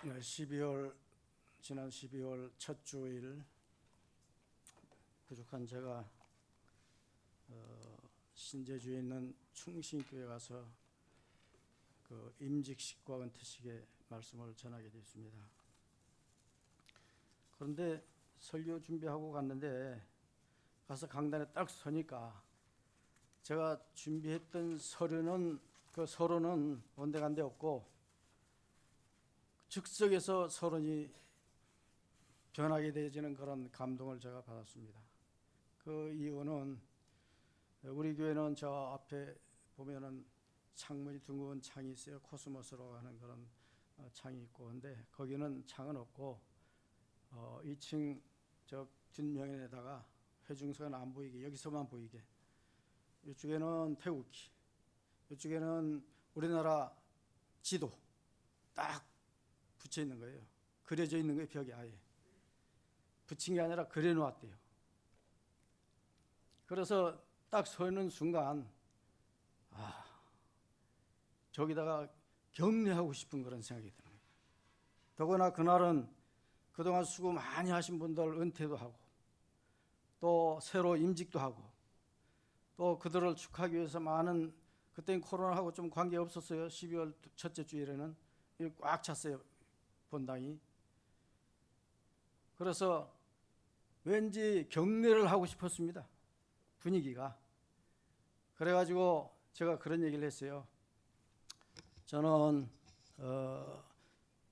지난 12월 첫 주일 부족한 제가 신제주에 있는 충신교회 가서 그 임직식과 은퇴식의 말씀을 전하게 됐습니다. 그런데 설교 준비하고 갔는데 가서 강단에 딱 서니까 제가 준비했던 서론은 온데간데 없고 즉석에서 서론이 변하게 되어지는 그런 감동을 제가 받았습니다. 그 이유는 우리 교회는 저 앞에 보면은 창문이 둥근 창이 있어요. 코스모스로 하는 그런 창이 있고, 근데 거기는 창은 없고 2층 저 뒷면에다가 회중석은 안 보이게, 여기서만 보이게, 이쪽에는 태극기, 이쪽에는 우리나라 지도 딱 붙여 있는 거예요. 그려져 있는 거예요. 벽에 아예 붙인 게 아니라 그려 놓았대요. 그래서 딱 서 있는 순간 저기다가 격려하고 싶은 그런 생각이 드는 거예요. 더구나 그날은 그동안 수고 많이 하신 분들 은퇴도 하고 또 새로 임직도 하고 또 그들을 축하하기 위해서 많은, 그때는 코로나하고 좀 관계 없었어요. 12월 첫째 주일에는 꽉 찼어요, 본당이. 그래서 왠지 격려를 하고 싶었습니다, 분위기가. 그래가지고 제가 그런 얘기를 했어요. 저는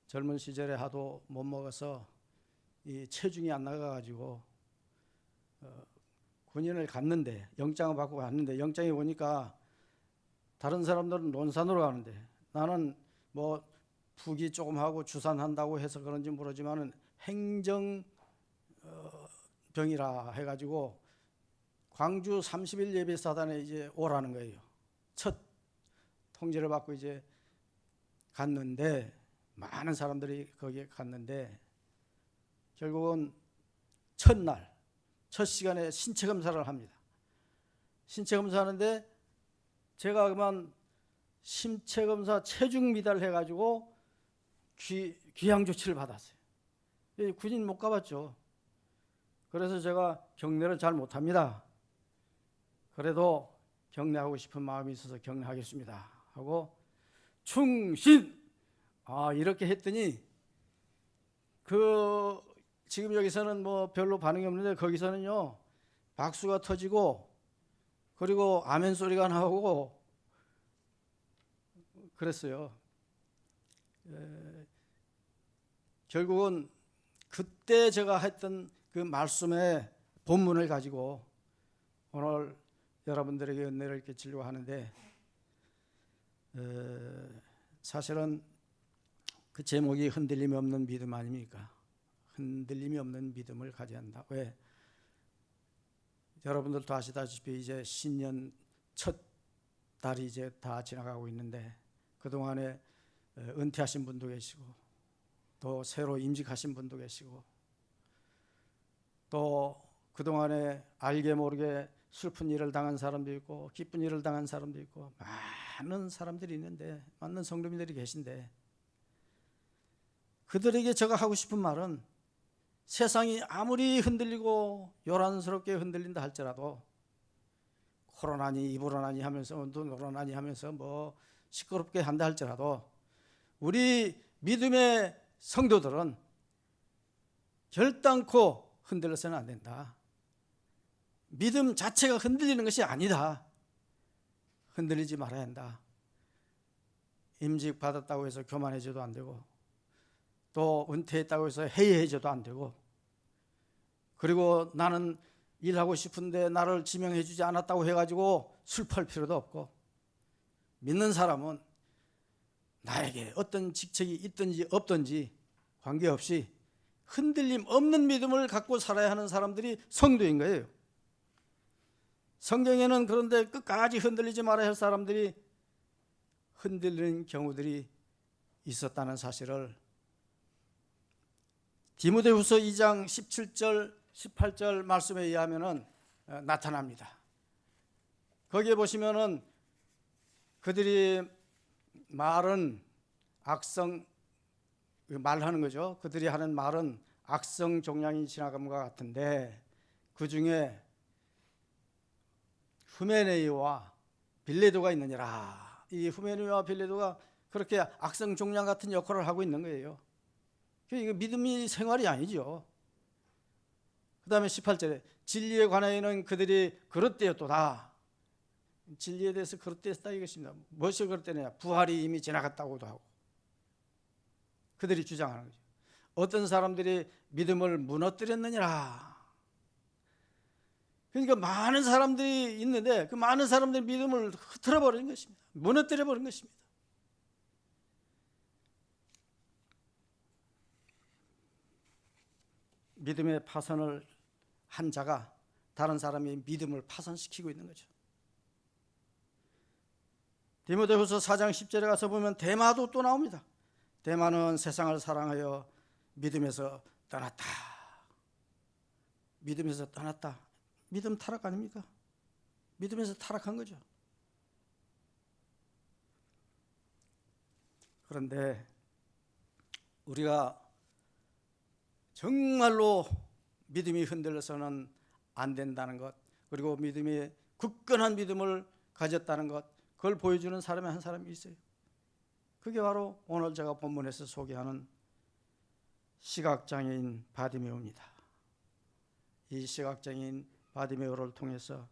젊은 시절에 하도 못 먹어서 이 체중이 안 나가가지고 군인을 갔는데, 영장을 받고 갔는데, 영장이 오니까 다른 사람들은 논산으로 가는데 나는 뭐 부기 조금 하고 주산한다고 해서 그런지 모르지만은 행정병이라 해가지고 광주 30일 예배사단에 이제 오라는 거예요. 첫 통지를 받고 이제 갔는데, 많은 사람들이 거기에 갔는데 결국은 첫날 첫 시간에 신체 검사를 합니다. 신체 검사하는데 제가 그만 신체 검사 체중 미달 해가지고 귀향 조치를 받았어요. 군인 못 가봤죠. 그래서 제가 격려를 잘 못합니다. 그래도 격려하고 싶은 마음이 있어서 격려하겠습니다 하고 충신 이렇게 했더니 지금 여기서는 뭐 별로 반응이 없는데 거기서는요 박수가 터지고 그리고 아멘 소리가 나오고 그랬어요. 결국은 그때 제가 했던 그 말씀의 본문을 가지고 오늘 여러분들에게 은혜를 끼치려고 하는데, 사실은 그 제목이 흔들림이 없는 믿음 아닙니까? 흔들림이 없는 믿음을 가져야 한다. 왜? 여러분들도 아시다시피 이제 신년 첫 달이 이제 다 지나가고 있는데, 그동안에 은퇴하신 분도 계시고 또 새로 임직하신 분도 계시고 또 그동안에 알게 모르게 슬픈 일을 당한 사람도 있고 기쁜 일을 당한 사람도 있고 많은 사람들이 있는데, 많은 성도님들이 계신데, 그들에게 제가 하고 싶은 말은 세상이 아무리 흔들리고 요란스럽게 흔들린다 할지라도 코로나니 이불어나니 하면서 운동으로나니 하면서 뭐 시끄럽게 한다 할지라도 우리 믿음의 성도들은 결단코 흔들려서는 안 된다. 믿음 자체가 흔들리는 것이 아니다. 흔들리지 말아야 한다. 임직 받았다고 해서 교만해져도 안 되고 또 은퇴했다고 해서 해이해져도 안 되고, 그리고 나는 일하고 싶은데 나를 지명해 주지 않았다고 해가지고 슬퍼할 필요도 없고, 믿는 사람은 나에게 어떤 직책이 있든지 없든지 관계없이 흔들림 없는 믿음을 갖고 살아야 하는 사람들이 성도인 거예요. 성경에는 그런데 끝까지 흔들리지 말아야 할 사람들이 흔들리는 경우들이 있었다는 사실을 디모데후서 2장 17절 18절 말씀에 의하면 나타납니다. 거기에 보시면은 그들이 말은 악성 말하는 거죠. 그들이 하는 말은 악성 종양이 지나감과 같은데 그 중에 후메네이와 빌레도가 있느니라. 이 후메네이와 빌레도가 그렇게 악성 종양 같은 역할을 하고 있는 거예요. 이거 믿음이 생활이 아니죠. 그 다음에 18절에 진리에 관하여는 그들이 그릇되었도다. 진리에 대해서 그릇되었다 이것입니다. 무엇이 그릇되느냐? 부활이 이미 지나갔다고도 하고 그들이 주장하는 거죠. 어떤 사람들이 믿음을 무너뜨렸느니라. 그러니까 많은 사람들이 있는데 그 많은 사람들이 믿음을 흐트러버린 것입니다. 무너뜨려버린 것입니다. 믿음의 파선을 한 자가 다른 사람의 믿음을 파선시키고 있는 거죠. 디모데후서 4장 10절에 가서 보면 데마도 또 나옵니다. 데마는 세상을 사랑하여 믿음에서 떠났다. 믿음에서 떠났다. 믿음 타락 아닙니까? 믿음에서 타락한 거죠. 그런데 우리가 정말로 믿음이 흔들려서는 안 된다는 것, 그리고 믿음이 굳건한 믿음을 가졌다는 것, 그걸 보여주는 사람이 한 사람이 있어요. 그게 바로 오늘 제가 본문에서 소개하는 시각장애인 바디메오입니다. 이 시각장애인 바디메오를 통해서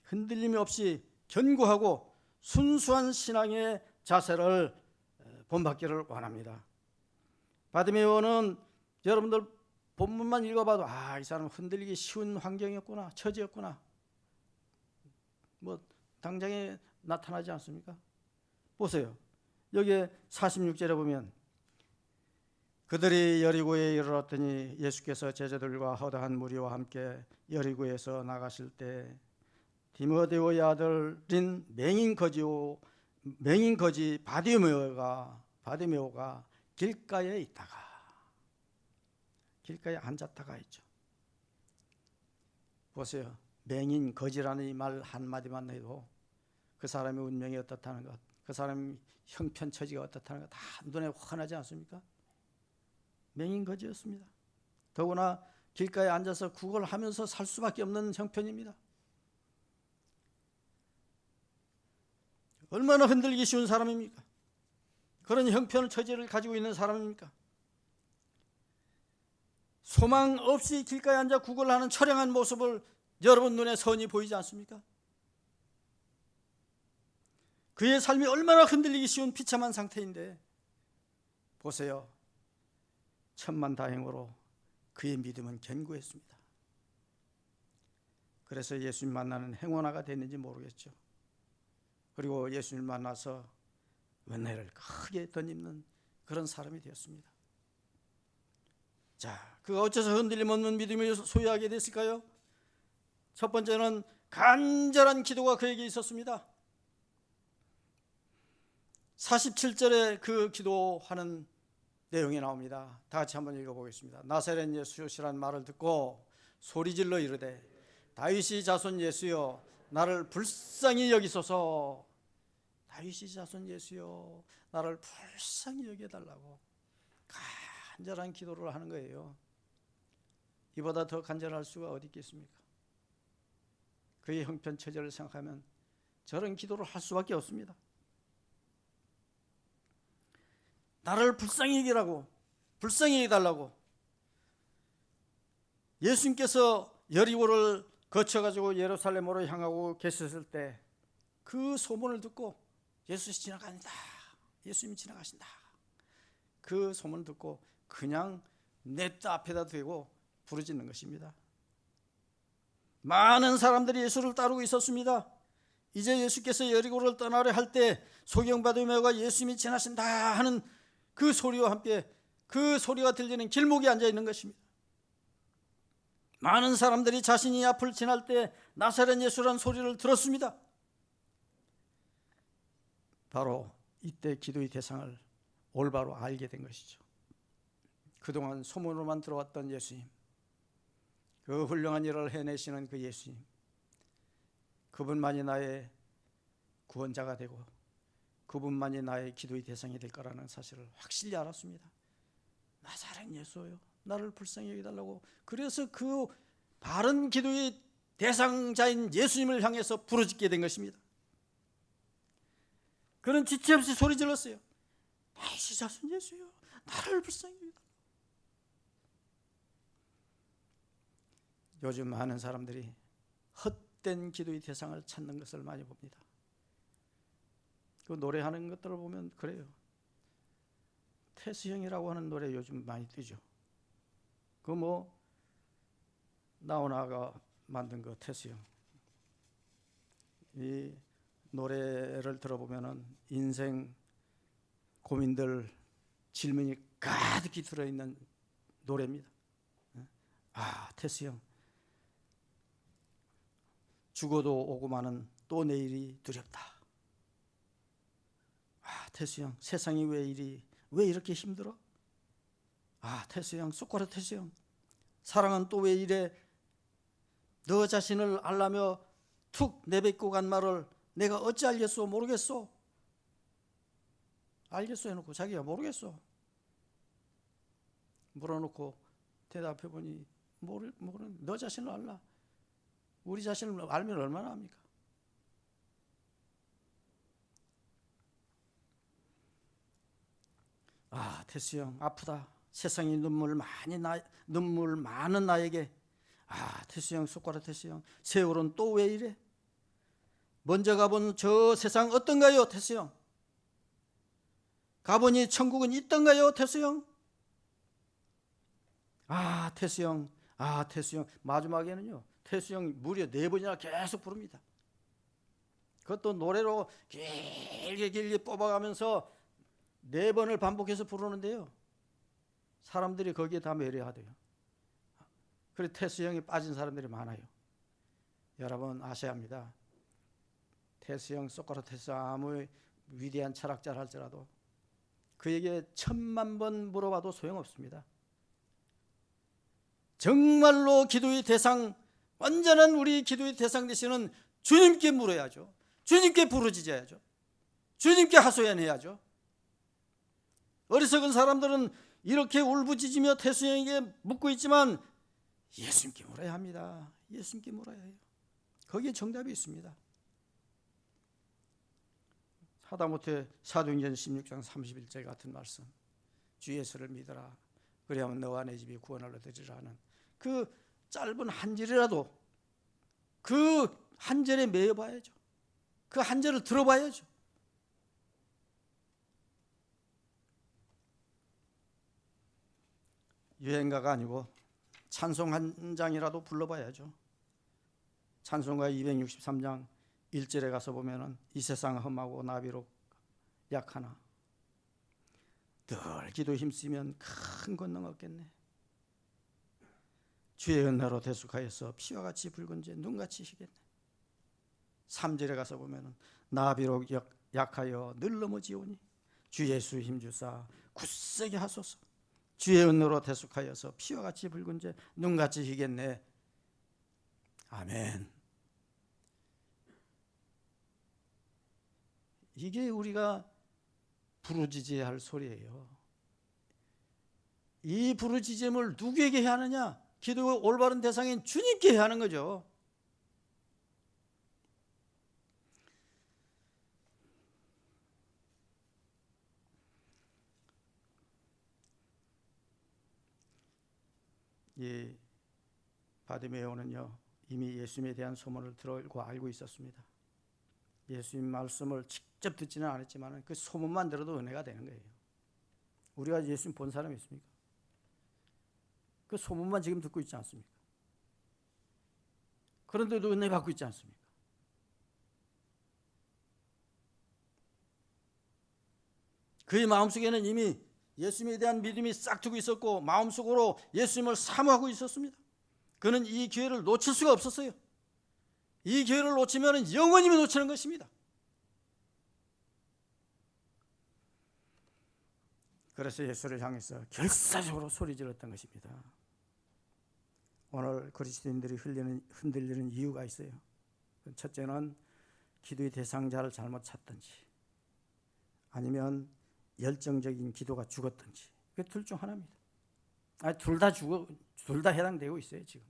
흔들림이 없이 견고하고 순수한 신앙의 자세를 본받기를 원합니다. 바디메오는 여러분들 본문만 읽어봐도 이 사람은 흔들리기 쉬운 환경이었구나, 처지였구나, 뭐 당장에 나타나지 않습니까? 보세요. 여기에 46절에 보면 그들이 여리고에 이르렀더니 예수께서 제자들과 허다한 무리와 함께 여리고에서 나가실 때 디모데오의 아들인 맹인거지 바디메오가 길가에 있다가 길가에 앉았다가 있죠. 보세요. 맹인거지라는 이 말 한마디만 해도 그 사람의 운명이 어떻다는 것, 그 사람의 형편처지가 어떻다는 것 다 눈에 환하지 않습니까? 맹인거지였습니다. 더구나 길가에 앉아서 구걸하면서 살 수밖에 없는 형편입니다. 얼마나 흔들리기 쉬운 사람입니까? 그런 형편 처지를 가지고 있는 사람입니까? 소망 없이 길가에 앉아 구걸하는 처량한 모습을 여러분 눈에 선히 보이지 않습니까? 그의 삶이 얼마나 흔들리기 쉬운 비참한 상태인데 보세요. 천만다행으로 그의 믿음은 견고했습니다. 그래서 예수님 만나는 행운아가 됐는지 모르겠죠. 그리고 예수님 만나서 은혜를 크게 덧입는 그런 사람이 되었습니다. 자, 그가 어째서 흔들림 없는 믿음을 소유하게 됐을까요? 첫 번째는 간절한 기도가 그에게 있었습니다. 47절에 그 기도하는 내용이 나옵니다. 다 같이 한번 읽어보겠습니다. 나사렛 예수시란 말을 듣고 소리질러 이르되 다윗의 자손 예수여 나를 불쌍히 여기소서. 다윗의 자손 예수여 나를 불쌍히 여겨달라고 간절한 기도를 하는 거예요. 이보다 더 간절할 수가 어디 있겠습니까? 그의 형편처지를 생각하면 저런 기도를 할 수밖에 없습니다. 나를 불쌍히 여기라고, 불쌍히 여기달라고. 예수님께서 여리고를 거쳐가지고 예루살렘으로 향하고 계셨을 때 그 소문을 듣고 예수님이 지나간다, 예수님이 지나가신다, 그 소문을 듣고 그냥 냅다 앞에다 대고 부르짖는 것입니다. 많은 사람들이 예수를 따르고 있었습니다. 이제 예수께서 여리고를 떠나려 할 때 소경바디메오가 예수님이 지나신다 하는 그 소리와 함께 그 소리가 들리는 길목에 앉아 있는 것입니다. 많은 사람들이 자신이 앞을 지날 때 나사렛 예수라는 소리를 들었습니다. 바로 이때 기도의 대상을 올바로 알게 된 것이죠. 그동안 소문으로만 들어왔던 예수님, 그 훌륭한 일을 해내시는 그 예수님, 그분만이 나의 구원자가 되고 그분만이 나의 기도의 대상이 될 거라는 사실을 확실히 알았습니다. 나사렛 예수여 나를 불쌍히 여기달라고. 그래서 그 바른 기도의 대상자인 예수님을 향해서 부르짖게 된 것입니다. 그는 지체 없이 소리 질렀어요. 다윗의 자손 예수여 나를 불쌍히 여기달라고. 요즘 많은 사람들이 헛된 기도의 대상을 찾는 것을 많이 봅니다. 그 노래하는 것들을 보면 그래요. 태수형이라고 하는 노래 요즘 많이 뜨죠. 그 뭐 나훈아가 만든 그 태수형. 이 노래를 들어보면은 인생 고민들 질문이 가득히 들어있는 노래입니다. 아, 태수형. 죽어도 오고 마는 또 내일이 두렵다. 아, 태수형. 세상이 왜 이렇게 힘들어? 아, 태수형. 소꼬라 태수형. 사랑은 또 왜 이래? 너 자신을 알라며 툭 내뱉고 간 말을 내가 어찌 알겠소? 모르겠소? 알겠소 해놓고 자기가 모르겠소. 물어놓고 대답해 보니 모르는 너 자신을 알라. 우리 자신을 알면 얼마나 합니까? 아, 태수형 아프다. 세상이 눈물 많은 나에게. 아, 태수형 속과라 태수형. 세월은 또 왜 이래? 먼저 가본 저 세상 어떤가요, 태수형? 가보니 천국은 있던가요, 태수형? 아, 태수형. 아, 태수형. 마지막에는요, 태수형 무려 4번이나 계속 부릅니다. 그것도 노래로 길게 뽑아가면서 4번을 반복해서 부르는데요, 사람들이 거기에 다 매료하대요. 그래서 태수형에 빠진 사람들이 많아요. 여러분 아셔야 합니다. 태수형, 소크라테스 아무 위대한 철학자를 할지라도 그에게 1000만 번 물어봐도 소용없습니다. 정말로 기도의 대상, 완전한 우리 기도의 대상 되시는 주님께 물어야죠. 주님께 부르짖어야죠. 주님께 하소연해야죠. 어리석은 사람들은 이렇게 울부짖으며 태수형에게 묻고 있지만 예수님께 물어야 합니다. 예수님께 물어야 해요. 거기에 정답이 있습니다. 하다못해 사도행전 16장 31절 같은 말씀, 주 예수를 믿어라 그리하면 너와 내 집이 구원을 얻으리라 하는 그 짧은 한 절이라도 그 한 절에 매여봐야죠. 그 한 절을 들어봐야죠. 유행가가 아니고 찬송 한 장이라도 불러봐야죠. 찬송가 263장 1절에 가서 보면은 이 세상 험하고 나비로 약하나 늘 기도 힘쓰면 큰 권능 얻겠네. 주의 은혜로 대속하여서 피와 같이 붉은 죄 눈같이 희겠네. 3절에 가서 보면은 나비로 약하여 늘 넘어지오니 주 예수 힘주사 굳세게 하소서. 주의 은혜로 대속하여서 피와 같이 붉은 죄 눈같이 희겠네. 아멘. 이게 우리가 부르짖어야 할 소리예요. 이 부르짖음을 누구에게 해야 하느냐? 기도의 올바른 대상인 주님께 해야 하는 거죠. 이 바디메오는요 이미 예수님에 대한 소문을 들고 알고 있었습니다. 예수님 말씀을 직접 듣지는 않았지만 그 소문만 들어도 은혜가 되는 거예요. 우리가 예수님 본 사람이 있습니까? 그 소문만 지금 듣고 있지 않습니까? 그런데도 은혜 받고 있지 않습니까? 그의 마음속에는 이미 예수님에 대한 믿음이 싹트고 있었고 마음속으로 예수님을 사모하고 있었습니다. 그는 이 기회를 놓칠 수가 없었어요. 이 기회를 놓치면 영원히 놓치는 것입니다. 그래서 예수를 향해서 결사적으로 소리 질렀던 것입니다. 오늘 그리스도인들이 흔들리는 이유가 있어요. 첫째는 기도의 대상자를 잘못 찾든지 아니면 열정적인 기도가 죽었든지 그 둘 중 하나입니다. 둘 다 둘 다 해당되고 있어요. 지금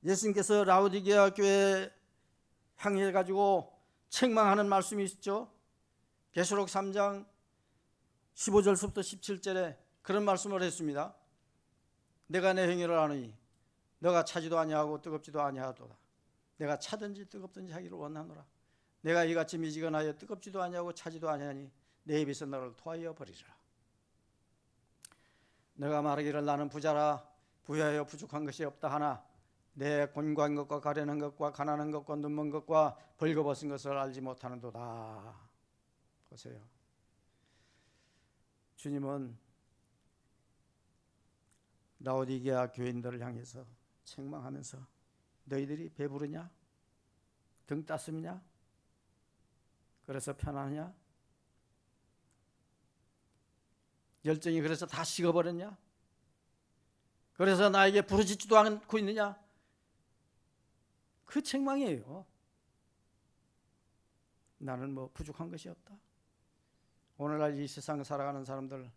예수님께서 라오디게아 교회 향해 가지고 책망하는 말씀이 있죠. 계시록 3장 15절부터 17절에 그런 말씀을 했습니다. 내가 내 행위를 아노니 너가 차지도 아니하고 뜨겁지도 아니하도다. 내가 차든지 뜨겁든지 하기를 원하노라. 내가 이같이 미지근하여 뜨겁지도 아니하고 차지도 아니하니 내 입에서 너를 토하여 버리리라. 내가 말하기를 나는 부자라 부유하여 부족한 것이 없다 하나 내 곤고한 것과 가련한 것과 가난한 것과 눈먼 것과 벌거벗은 것을 알지 못하는도다. 보세요. 주님은 라오디게아 교인들을 향해서 책망하면서 너희들이 배부르냐? 등 따스냐? 그래서 편하냐? 열정이 그래서 다 식어버렸냐? 그래서 나에게 부르짖지도 않고 있느냐? 그 책망이에요. 나는 뭐 부족한 것이 없다. 오늘날 이 세상 살아가는 사람들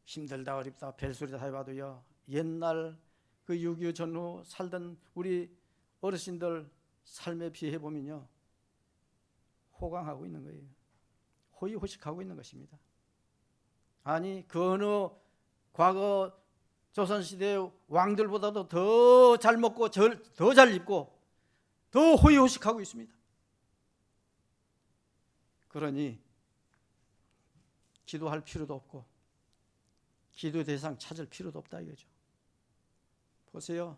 힘들다 어렵다 벨소리 다 해봐도요, 옛날 그 6.25 전후 살던 우리 어르신들 삶에 비해보면요 호강하고 있는 거예요. 호의호식하고 있는 것입니다. 아니 그 어느 과거 조선시대 왕들보다도 더 잘 먹고 더 잘 입고 더 호의호식하고 있습니다. 그러니 기도할 필요도 없고 기도 대상 찾을 필요도 없다 이거죠. 보세요.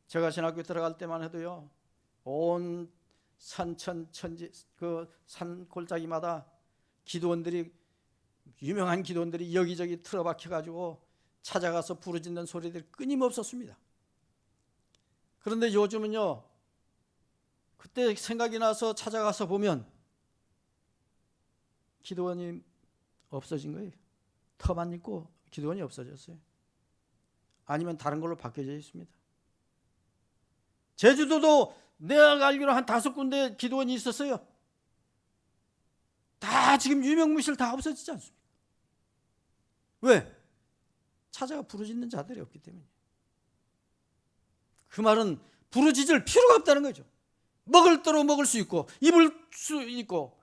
제가 신학교 들어갈 때만 해도요, 온 산천천지 그 산 골짜기마다 기도원들이 유명한 기도원들이 여기저기 틀어박혀 가지고 찾아가서 부르짖는 소리들이 끊임없었습니다. 그런데 요즘은요, 그때 생각이 나서 찾아가서 보면 기도원이 없어진 거예요. 터만 있고 기도원이 없어졌어요. 아니면 다른 걸로 바뀌어져 있습니다. 제주도도 내가 알기로 한 5군데 기도원이 있었어요. 다 지금 유명무실 다 없어지지 않습니까? 왜? 찾아가 부르짖는 자들이 없기 때문이에요. 그 말은 부르짖을 필요가 없다는 거죠. 먹을 대로 먹을 수 있고 입을 수 있고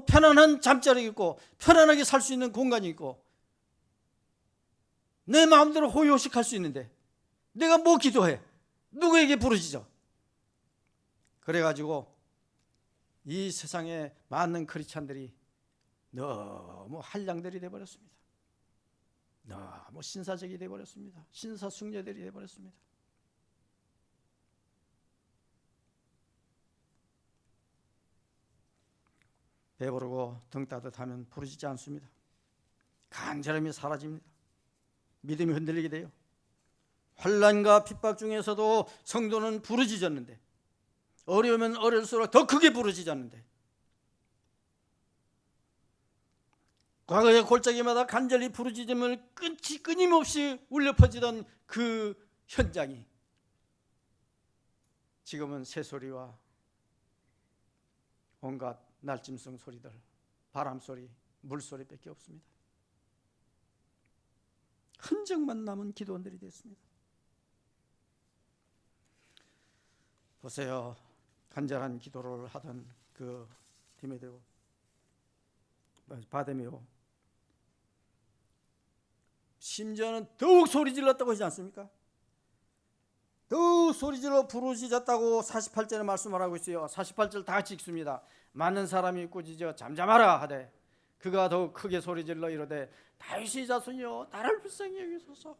편안한 잠자리 있고 편안하게 살 수 있는 공간이 있고 내 마음대로 호의호식할 수 있는데 내가 뭐 기도해? 누구에게 부르짖어? 그래가지고 이 세상에 많은 크리스찬들이 너무 한량들이 되어버렸습니다. 너무 신사적이 되어버렸습니다. 신사숙녀들이 되어버렸습니다. 배부르고 등 따뜻하면 부르짖지 않습니다. 간절함이 사라집니다. 믿음이 흔들리게 돼요. 환난과 핍박 중에서도 성도는 부르짖었는데, 어려우면 어려울수록 더 크게 부르짖었는데, 과거의 골짜기마다 간절히 부르짖음을 끊임없이 울려 퍼지던 그 현장이 지금은 새소리와 온갖 날짐승 소리들, 바람소리, 물소리밖에 없습니다. 흔적만 남은 기도원들이 됐습니다. 보세요. 간절한 기도를 하던 그 디메데오, 바데메오, 심지어는 더욱 소리 질렀다고 하지 않습니까? 더욱 소리 질러 부르짖었다고 48절에 말씀을 하고 있어요. 48절 다 같이 읽습니다. 많은 사람이 꾸짖어 잠잠하라 하되 그가 더욱 크게 소리 질러 이르되 다윗의 자손이여 나를 불쌍히 여기소서.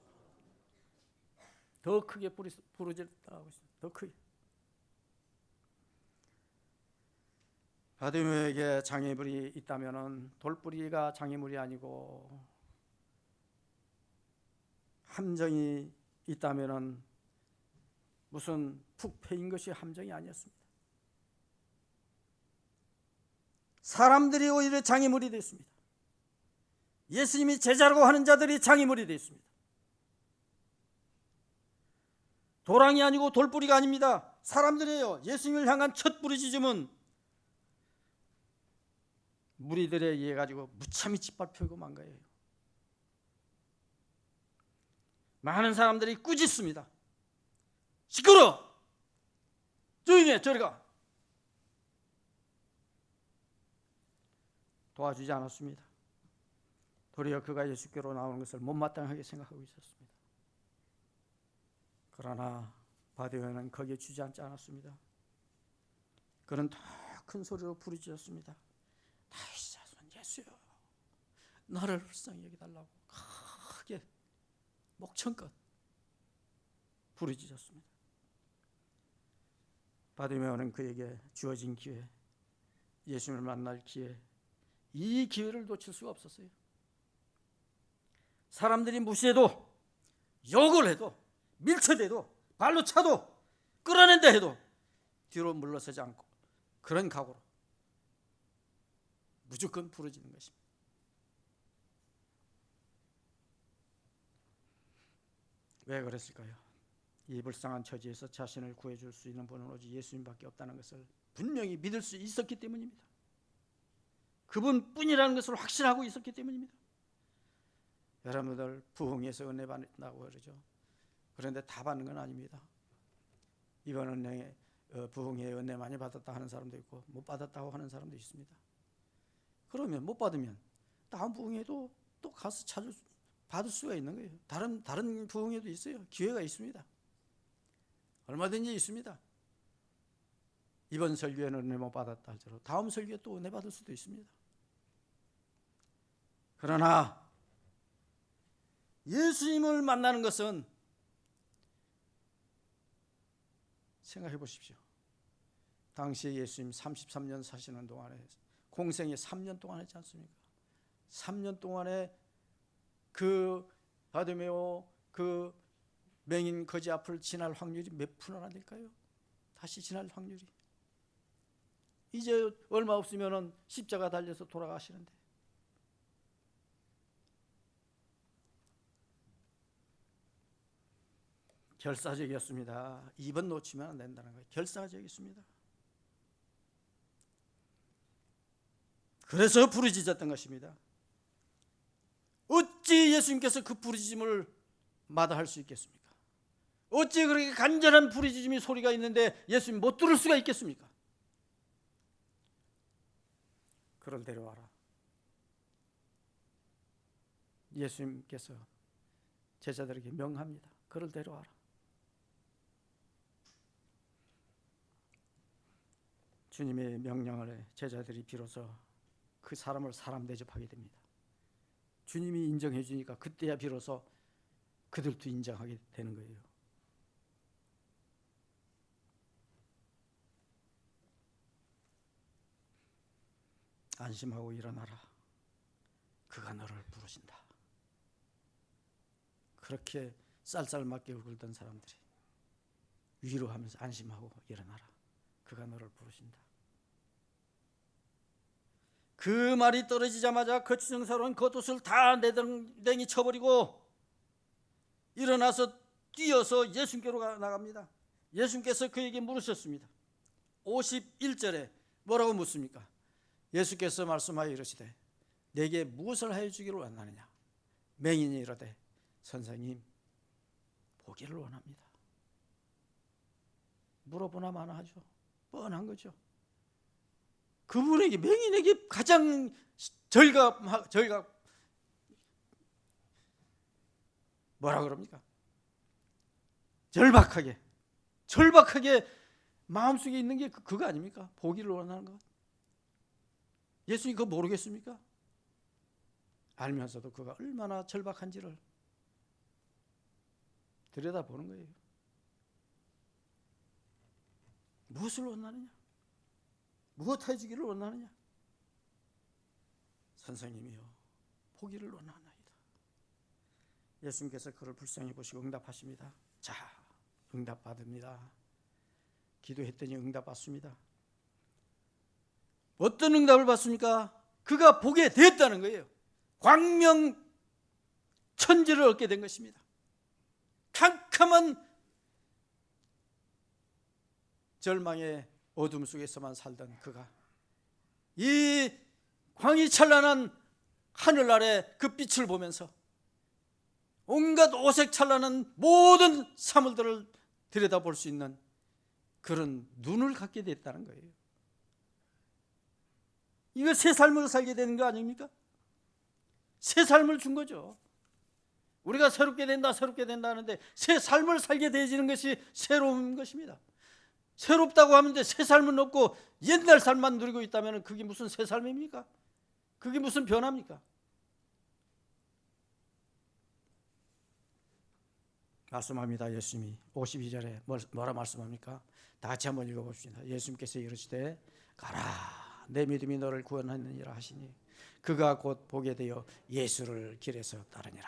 더 크게 부르짖었다고 하고 있어요. 더 크게. 바데메오에게 장애물이 있다면 돌뿌리가 장애물이 아니고 함정이 있다면 무슨 푹 패인 것이 함정이 아니었습니다. 사람들이 오히려 장애물이 됐습니다. 예수님이 제자라고 하는 자들이 장애물이 됐습니다. 도랑이 아니고 돌뿌리가 아닙니다. 사람들이에요. 예수님을 향한 첫 부르짖음은 무리들에 의해 가지고 무참히 짓밟히고 만 거예요. 많은 사람들이 꾸짖습니다. 시끄러! 조용히 해, 저리 가! 도와주지 않았습니다. 도리어 그가 예수께로 나오는 것을 못마땅하게 생각하고 있었습니다. 그러나 바디메오는 거기에 주저앉지 않았습니다. 그는 더 큰 소리로 부르짖었습니다. 다윗의 자손 예수여, 나를 불쌍히 여기달라고 크게 목청껏 부르짖었습니다. 바디메오는 그에게 주어진 기회, 예수님을 만날 기회, 이 기회를 놓칠 수가 없었어요. 사람들이 무시해도, 욕을 해도, 밀쳐대도, 발로 차도, 끌어낸다 해도 뒤로 물러서지 않고 그런 각오로 무조건 부르짖는 것입니다. 왜 그랬을까요? 이 불쌍한 처지에서 자신을 구해줄 수 있는 분은 오직 예수님밖에 없다는 것을 분명히 믿을 수 있었기 때문입니다. 그분뿐이라는 것을 확신하고 있었기 때문입니다. 여러분들 부흥에서 은혜 받는다고 그러죠. 그런데 다 받는 건 아닙니다. 이번 은혜에 부흥에 은혜 많이 받았다 하는 사람도 있고 못 받았다고 하는 사람도 있습니다. 그러면 못 받으면 다음 부흥에도 또 가서 받을 수가 있는 거예요. 다른 부흥에도 있어요. 기회가 있습니다. 얼마든지 있습니다. 이번 설교에는 은혜 못 받았다 하더라도 다음 설교에 또 은혜 받을 수도 있습니다. 그러나 예수님을 만나는 것은 생각해 보십시오. 당시에 예수님 33년 사시는 동안에 공생에 3년 동안 했지 않습니까? 3년 동안에 그 바디메오 그 맹인 거지 앞을 지날 확률이 몇 프로나 될까요? 다시 지날 확률이. 이제 얼마 없으면 십자가 달려서 돌아가시는데 결사적이었습니다. 이번 놓치면 안 된다는 거예요. 결사적이었습니다. 그래서 부르짖었던 것입니다. 어찌 예수님께서 그 부르짖음을 마다할 수 있겠습니까? 어찌 그렇게 간절한 부르짖음이 소리가 있는데 예수님 못 들을 수가 있겠습니까? 그를 데려와라. 예수님께서 제자들에게 명합니다. 그를 데려와라. 주님의 명령을 제자들이 비로소 그 사람을 사람 대접하게 됩니다. 주님이 인정해 주니까 그때야 비로소 그들도 인정하게 되는 거예요. 안심하고 일어나라. 그가 너를 부르신다. 그렇게 쌀쌀맞게 울던 사람들이 위로하면서 안심하고 일어나라. 그가 너를 부르신다. 그 말이 떨어지자마자 거추장사로는 겉옷을 다 내덩이 쳐버리고 일어나서 뛰어서 예수님께로 나갑니다. 예수님께서 그에게 물으셨습니다. 51절에 뭐라고 묻습니까? 예수께서 말씀하여 이르시되 내게 무엇을 하여 주기를 원하느냐? 맹인이 이르되 선생님 보기를 원합니다. 물어보나 마나 하죠. 뻔한 거죠. 그분에게 맹인에게 가장 절각 뭐라 그럽니까? 절박하게 마음속에 있는 게 그거 아닙니까? 보기를 원하는 것. 예수님 그거 모르겠습니까? 알면서도 그가 얼마나 절박한지를 들여다보는 거예요. 무엇을 원하느냐? 무엇 해주기를 원하느냐? 선생님이요 보기를 원하나이다. 예수님께서 그를 불쌍히 보시고 응답하십니다. 자, 응답받습니다. 기도했더니 응답받습니다. 어떤 응답을 받습니까? 그가 보게 되었다는 거예요. 광명 천지를 얻게 된 것입니다. 캄캄한 절망의 어둠 속에서만 살던 그가 이 광이 찬란한 하늘 아래 그 빛을 보면서 온갖 오색찬란한 모든 사물들을 들여다볼 수 있는 그런 눈을 갖게 됐다는 거예요. 이거 새 삶을 살게 되는 거 아닙니까? 새 삶을 준 거죠. 우리가 새롭게 된다 하는데 새 삶을 살게 되어지는 것이 새로운 것입니다. 새롭다고 하는데 새 삶은 없고 옛날 삶만 누리고 있다면 그게 무슨 새 삶입니까? 그게 무슨 변화입니까? 말씀합니다. 예수님이 52절에 뭐라 말씀합니까? 다 같이 한번 읽어봅시다. 예수님께서 이르시되 가라 내 믿음이 너를 구원하느니라 하시니 그가 곧 보게 되어 예수를 길에서 따르니라.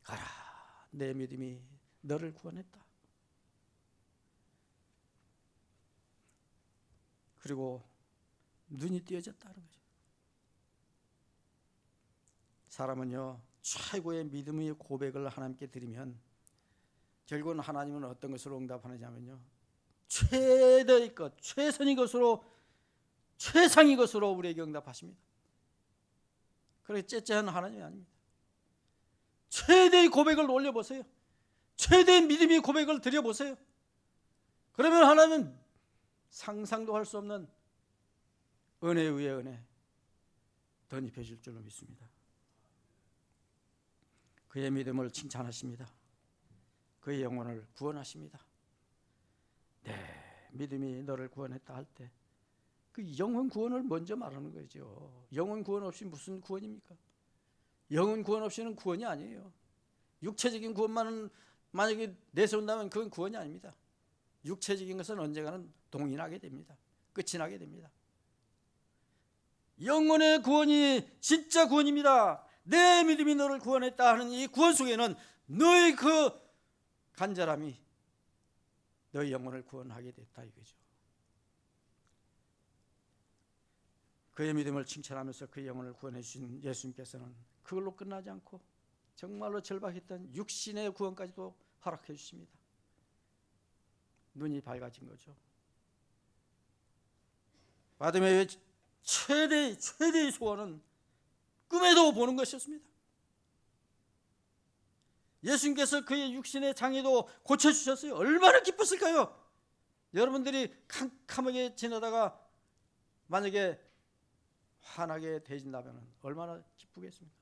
가라 내 믿음이 너를 구원했다. 그리고 눈이 띄어졌다는 거죠. 사람은요 최고의 믿음의 고백을 하나님께 드리면 결국은 하나님은 어떤 것으로 응답하느냐면요 최대의 것, 최선의 것으로, 최상의 것으로 우리에게 응답하십니다. 그렇게 째째한 하나님이 아닙니다. 최대의 고백을 올려보세요. 최대의 믿음의 고백을 드려보세요. 그러면 하나님은 상상도 할 수 없는 은혜 위에 은혜 덧입혀 줄 줄로 믿습니다. 그의 믿음을 칭찬하십니다. 그의 영혼을 구원하십니다. 네, 믿음이 너를 구원했다 할 때 그 영혼 구원을 먼저 말하는 거죠. 영혼 구원 없이 무슨 구원입니까? 영혼 구원 없이는 구원이 아니에요. 육체적인 구원만은 만약에 내세운다면 그건 구원이 아닙니다. 육체적인 것은 언젠가는 동일하게 됩니다. 끝이 나게 됩니다. 영혼의 구원이 진짜 구원입니다. 내 믿음이 너를 구원했다 하는 이 구원 속에는 너의 그 간절함이 너의 영혼을 구원하게 됐다 이거죠. 그의 믿음을 칭찬하면서 그의 영혼을 구원해 주신 예수님께서는 그걸로 끝나지 않고 정말로 절박했던 육신의 구원까지도 허락해 주십니다. 눈이 밝아진 거죠. 바디메이의 최대의 소원은 꿈에도 보는 것이었습니다. 예수님께서 그의 육신의 장애도 고쳐주셨어요. 얼마나 기뻤을까요? 여러분들이 캄캄하게 지내다가 만약에 환하게 되진다면 얼마나 기쁘겠습니까?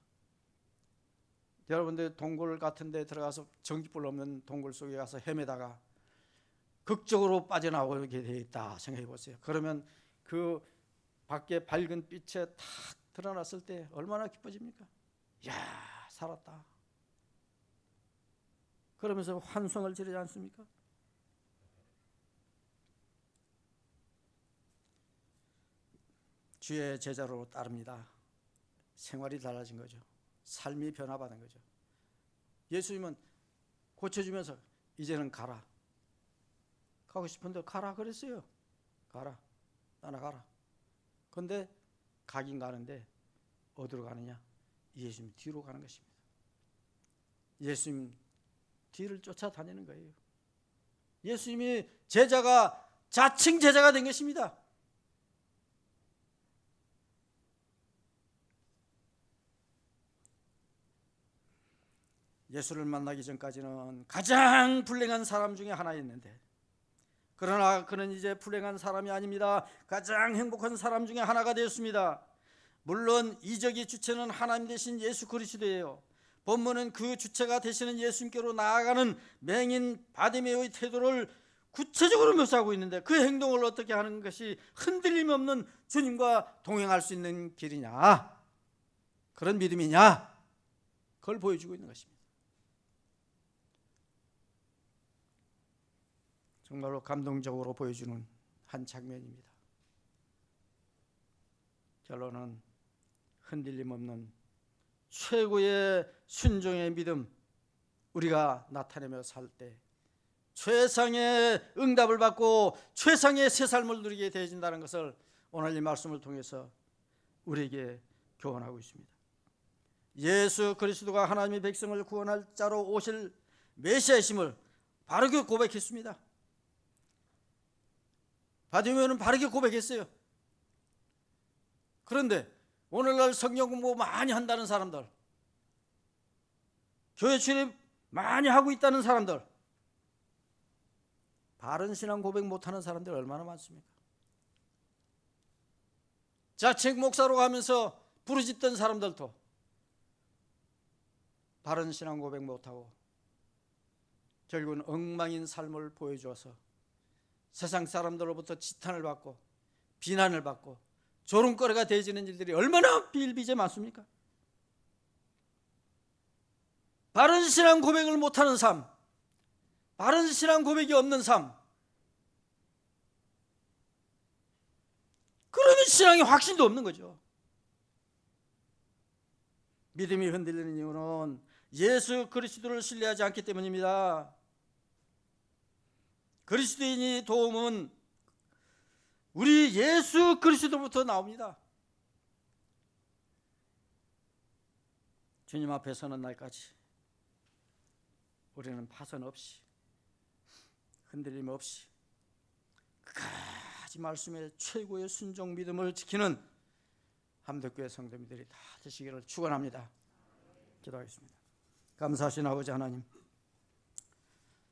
여러분들 동굴 같은 데 들어가서 전기불 없는 동굴 속에 가서 헤매다가 극적으로 빠져나오게 되어 있다 생각해 보세요. 그러면 그 밖에 밝은 빛에 탁 드러났을 때 얼마나 기뻐집니까? 야, 살았다. 그러면서 환성을 지르지 않습니까? 주의 제자로 따릅니다. 생활이 달라진 거죠. 삶이 변화받은 거죠. 예수님은 고쳐주면서 이제는 가라. 가고 싶은데 가라 그랬어요. 가라. 따라가라. 그런데 가긴 가는데 어디로 가느냐? 예수님 뒤로 가는 것입니다. 예수님 뒤를 쫓아다니는 거예요. 예수님이 제자가 자칭 제자가 된 것입니다. 예수를 만나기 전까지는 가장 불행한 사람 중에 하나였는데 그러나 그는 이제 불행한 사람이 아닙니다. 가장 행복한 사람 중에 하나가 되었습니다. 물론 이적의 주체는 하나님 되신 예수 그리스도예요. 본문은 그 주체가 되시는 예수님께로 나아가는 맹인 바디메오의 태도를 구체적으로 묘사하고 있는데 그 행동을 어떻게 하는 것이 흔들림 없는 주님과 동행할 수 있는 길이냐, 그런 믿음이냐, 그걸 보여주고 있는 것입니다. 정말로 감동적으로 보여주는 한 장면입니다. 결론은 흔들림 없는 최고의 순종의 믿음, 우리가 나타내며 살 때 최상의 응답을 받고 최상의 새 삶을 누리게 되어진다는 것을 오늘 이 말씀을 통해서 우리에게 교훈하고 있습니다. 예수 그리스도가 하나님의 백성을 구원할 자로 오실 메시아이심을 바르게 고백했습니다. 바디메오는 바르게 고백했어요. 그런데 오늘날 성경 공부 많이 한다는 사람들, 교회 출입 많이 하고 있다는 사람들, 바른 신앙 고백 못하는 사람들 얼마나 많습니까? 자책 목사로 가면서 부르짖던 사람들도 바른 신앙 고백 못하고 결국은 엉망인 삶을 보여주어서 세상 사람들로부터 지탄을 받고 비난을 받고 조롱거리가 되어지는 일들이 얼마나 비일비재 많습니까? 바른 신앙 고백을 못하는 삶, 바른 신앙 고백이 없는 삶, 그러면 신앙에 확신도 없는 거죠. 믿음이 흔들리는 이유는 예수 그리스도를 신뢰하지 않기 때문입니다. 그리스도인의 도움은 우리 예수 그리스도부터 나옵니다. 주님 앞에 서는 날까지 우리는 파선 없이 흔들림 없이 끝까지 말씀의 최고의 순종 믿음을 지키는 함덕교회 성도님들이 다 되시기를 축원합니다. 기도하겠습니다. 감사하신 아버지 하나님,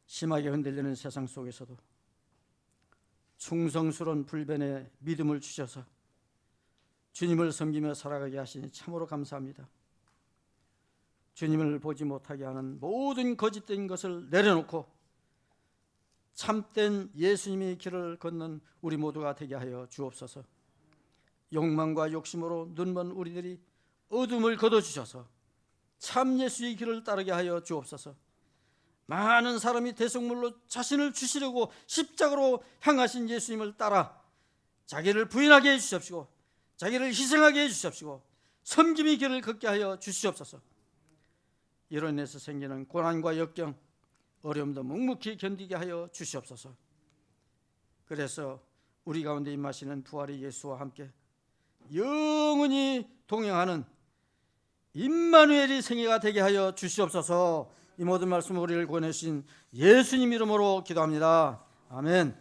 심하게 흔들리는 세상 속에서도 충성스러운 불변의 믿음을 주셔서 주님을 섬기며 살아가게 하시니 참으로 감사합니다. 주님을 보지 못하게 하는 모든 거짓된 것을 내려놓고 참된 예수님의 길을 걷는 우리 모두가 되게 하여 주옵소서. 욕망과 욕심으로 눈먼 우리들이 어둠을 거둬주셔서 참 예수의 길을 따르게 하여 주옵소서. 많은 사람이 대속물로 자신을 주시려고 십자가로 향하신 예수님을 따라 자기를 부인하게 해주시옵시고 자기를 희생하게 해주시옵시고 섬김의 길을 걷게 하여 주시옵소서. 이로 인해서 생기는 고난과 역경, 어려움도 묵묵히 견디게 하여 주시옵소서. 그래서 우리 가운데 임하시는 부활의 예수와 함께 영원히 동행하는 임마누엘이 생애가 되게 하여 주시옵소서. 이 모든 말씀 우리를 구원해 주신 예수님 이름으로 기도합니다. 아멘.